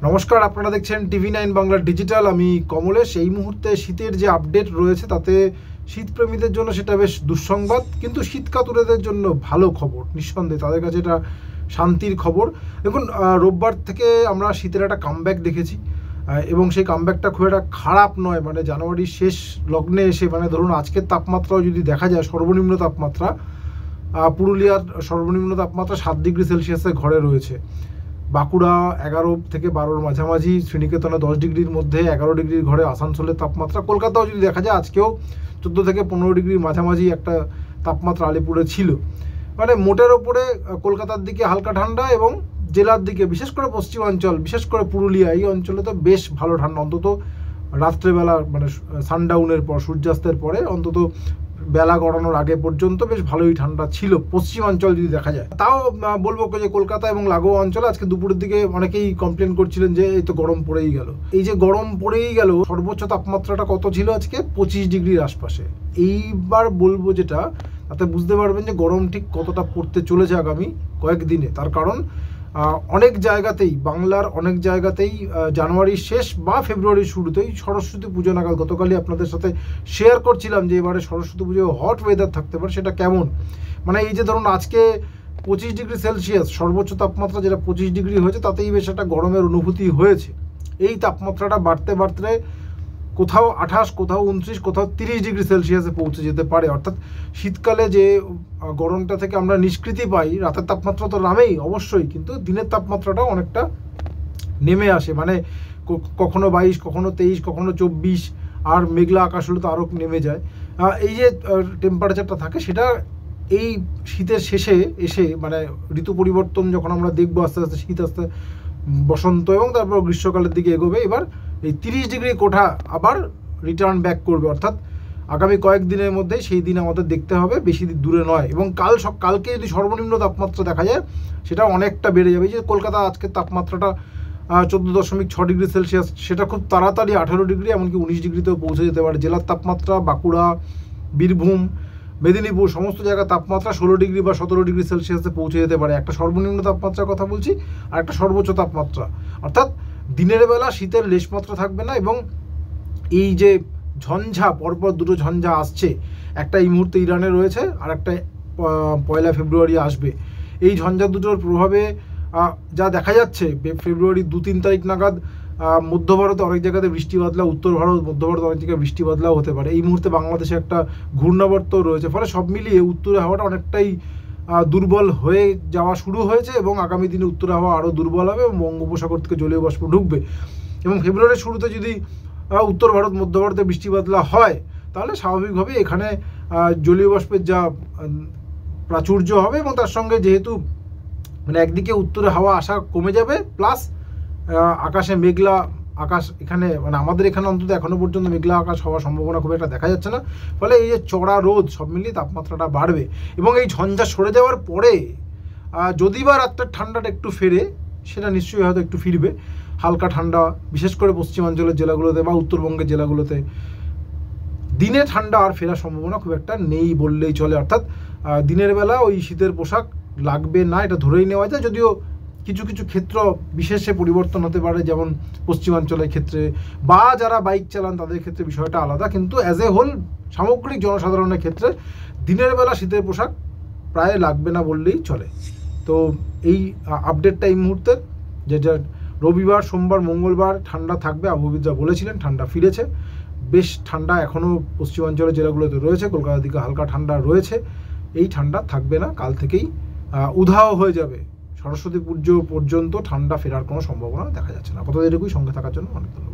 নমস্কার, আপনারা দেখছেন TV9 বাংলা ডিজিটাল। আমি কমলেশ। এই মুহূর্তে শীতের যে আপডেট রয়েছে তাতে শীতপ্রেমীদের জন্য সেটা বেশ দুঃসংবাদ, কিন্তু শীতকাতুরেদের জন্য ভালো খবর। নিঃসন্দেহে তাদের কাছে এটা শান্তির খবর। দেখুন, রোববার থেকে আমরা শীতের একটা কামব্যাক দেখেছি এবং সেই কামব্যাকটা খুব একটা খারাপ নয়। মানে জানুয়ারির শেষ লগ্নে এসে, মানে ধরুন আজকের তাপমাত্রাও যদি দেখা যায়, সর্বনিম্ন তাপমাত্রা পুরুলিয়ার সর্বনিম্ন তাপমাত্রা 7 ডিগ্রি সেলসিয়াসের ঘরে রয়েছে। বাঁকুড়া 11 থেকে 12-র মাঝামাঝি, শ্রীনিকেতনে 10 ডিগ্রির মধ্যে, 11 ডিগ্রির ঘরে আসানসোলের তাপমাত্রা। কলকাতাও যদি দেখা যায় আজকেও 14 থেকে 15 ডিগ্রির মাঝামাঝি একটা তাপমাত্রা আলিপুরে ছিল। মানে মোটের ওপরে কলকাতার দিকে হালকা ঠান্ডা এবং জেলার দিকে, বিশেষ করে পশ্চিমাঞ্চল, বিশেষ করে পুরুলিয়া, এই অঞ্চলে তো বেশ ভালো ঠান্ডা। অন্তত রাত্রেবেলা, মানে সানডাউনের পর, সূর্যাস্তের পরে অন্তত বেলা গড়ানোর আগে পর্যন্ত বেশ ভালোই ঠান্ডা ছিল পশ্চিমাঞ্চল যদি দেখা যায়। তাও বলবো যে কলকাতা এবং লাগোয়া অঞ্চলে আজকে দুপুরের দিকে অনেকেই কমপ্লেন করছিলেন যে এই তো গরম পড়েই গেল। এই যে গরম পড়েই গেল, সর্বোচ্চ তাপমাত্রাটা কত ছিল আজকে? 25 ডিগ্রির আশপাশে। এইবার বলবো যেটা, তাতে বুঝতে পারবেন যে গরম ঠিক কতটা পড়তে চলেছে আগামী কয়েকদিনে। তার কারণ অনেক জায়গাতেই, বাংলার অনেক জায়গাতেই জানুয়ারির শেষ বা ফেব্রুয়ারির শুরুতেই সরস্বতী পুজো নাগাদ, গতকালই আপনাদের সাথে শেয়ার করছিলাম যে এবারে সরস্বতী পুজো হট ওয়েদার থাকতে পারে। সেটা কেমন? মানে এই যে ধরুন আজকে 25 ডিগ্রি সেলসিয়াস সর্বোচ্চ তাপমাত্রা, যেটা 25 ডিগ্রি হয়েছে, তাতেই বেশ একটা গরমের অনুভূতি হয়েছে। এই তাপমাত্রাটা বাড়তে বাড়তে কোথাও 28, কোথাও 29, কোথাও 30 ডিগ্রি সেলসিয়াসে পৌঁছে যেতে পারে। অর্থাৎ শীতকালে যে গরমটা থেকে আমরা নিষ্কৃতি পাই, রাতের তাপমাত্রা তো নামেই অবশ্যই, কিন্তু দিনের তাপমাত্রাটাও অনেকটা নেমে আসে। মানে কখনো 22, কখনো 23, কখনো 24, আর মেঘলা আকাশ হলে তো আরও নেমে যায়। এই যে টেম্পারেচারটা থাকে, সেটা এই শীতের শেষে এসে, মানে ঋতু পরিবর্তন যখন আমরা দেখবো, আস্তে আস্তে শীত, আস্তে বসন্ত এবং তারপর গ্রীষ্মকালের দিকে এগোবে, এবার এই 30 ডিগ্রি কোঠা আবার রিটার্ন ব্যাক করবে। অর্থাৎ আগামী কয়েকদিনের মধ্যে সেই দিন আমাদের দেখতে হবে, বেশি দূরে নয়। এবং কালকে যদি সর্বনিম্ন তাপমাত্রা দেখা যায়, সেটা অনেকটা বেড়ে যাবে। যে কলকাতা আজকের তাপমাত্রাটা 14.6 ডিগ্রি সেলসিয়াস, সেটা খুব তাড়াতাড়ি 18 ডিগ্রি, এমনকি 19 ডিগ্রিতেও পৌঁছে যেতে পারে। জেলার তাপমাত্রা বাঁকুড়া, বীরভূম, মেদিনীপুর, সমস্ত জায়গায় তাপমাত্রা 16 ডিগ্রি বা 17 ডিগ্রি সেলসিয়াসে পৌঁছে যেতে পারে। একটা সর্বনিম্ন তাপমাত্রার কথা বলছি, আর একটা সর্বোচ্চ তাপমাত্রা। অর্থাৎ দিনের বেলা শীতের লেশমাত্রা থাকবে না। এবং এই যে ঝঞ্ঝা, পরপর দুটো ঝঞ্ঝা আসছে, একটা এই মুহূর্তে ইরানে রয়েছে, আর একটা 1 ফেব্রুয়ারি আসবে। এই ঝঞ্ঝা দুটোর প্রভাবে যা দেখা যাচ্ছে, ফেব্রুয়ারি 2-3 তারিখ নাগাদ মধ্য ভারতে অনেক জায়গাতে বৃষ্টি বাদলা, উত্তর ভারত, মধ্য ভারতে অনেক জায়গায় বৃষ্টি বাদলাও হতে পারে। এই মুহূর্তে বাংলাদেশে একটা ঘূর্ণাবর্ত রয়েছে, ফলে সব মিলিয়ে উত্তরে হাওয়াটা অনেকটাই দুর্বল হয়ে যাওয়া শুরু হয়েছে এবং আগামী দিনে উত্তর হাওয়া আরও দুর্বল হবে এবং বঙ্গোপসাগর থেকে জলীয় বাষ্প ঢুকবে। এবং ফেব্রুয়ারির শুরুতে যদি উত্তর ভারত, মধ্য ভারতে বৃষ্টি বাদলা হয়, তাহলে স্বাভাবিকভাবে এখানে জলীয় বাষ্পের যা প্রাচুর্য হবে, এবং তার সঙ্গে যেহেতু মানে একদিকে উত্তরে হাওয়া আসা কমে যাবে, প্লাস আকাশে মেঘলা আকাশ, এখানে মানে আমাদের এখানে অন্তত এখনো পর্যন্ত মেঘলা আকাশ হওয়ার সম্ভাবনা খুব একটা দেখা যাচ্ছে না। ফলে এই যে চড়া রোদ, সব মিলিয়ে তাপমাত্রাটা বাড়বে। এবং এই ঝঞ্ঝা সরে যাওয়ার পরে যদি বা রাত্রের ঠান্ডাটা একটু ফেরে, সেটা নিশ্চয়ই হয়তো একটু ফিরবে, হালকা ঠান্ডা, বিশেষ করে পশ্চিমাঞ্চলের জেলাগুলোতে বা উত্তরবঙ্গের জেলাগুলোতে। দিনে ঠান্ডা আর ফেরার সম্ভাবনা খুব একটা নেই বললেই চলে। অর্থাৎ দিনের বেলা ওই শীতের পোশাক লাগবে না, এটা ধরেই নেওয়া যায়। যদিও কিছু কিছু ক্ষেত্র বিশেষে পরিবর্তন হতে পারে, যেমন পশ্চিমাঞ্চলের ক্ষেত্রে বা যারা বাইক চালান তাদের ক্ষেত্রে বিষয়টা আলাদা, কিন্তু অ্যাজ এ হোল সামগ্রিক জনসাধারণের ক্ষেত্রে দিনের বেলা শীতের পোশাক প্রায় লাগবে না বললেই চলে। তো এই আপডেটটা এই মুহূর্তের, যেটা রবিবার, সোমবার, মঙ্গলবার ঠান্ডা থাকবে, আবহাওয়াবিদরা বলেছিলেন ঠান্ডা ফিরেছে। বেশ ঠান্ডা এখনও পশ্চিমাঞ্চলের জেলাগুলোতে রয়েছে, কলকাতার দিকে হালকা ঠান্ডা রয়েছে। এই ঠান্ডা থাকবে না, কাল থেকেই উধাও হয়ে যাবে। সরস্বতী পুজো পর্যন্ত ঠান্ডা ফেরার কোনো সম্ভাবনা দেখা যাচ্ছে না। আপাতত এটুকুই। সঙ্গে থাকার জন্য অনেক ধন্যবাদ।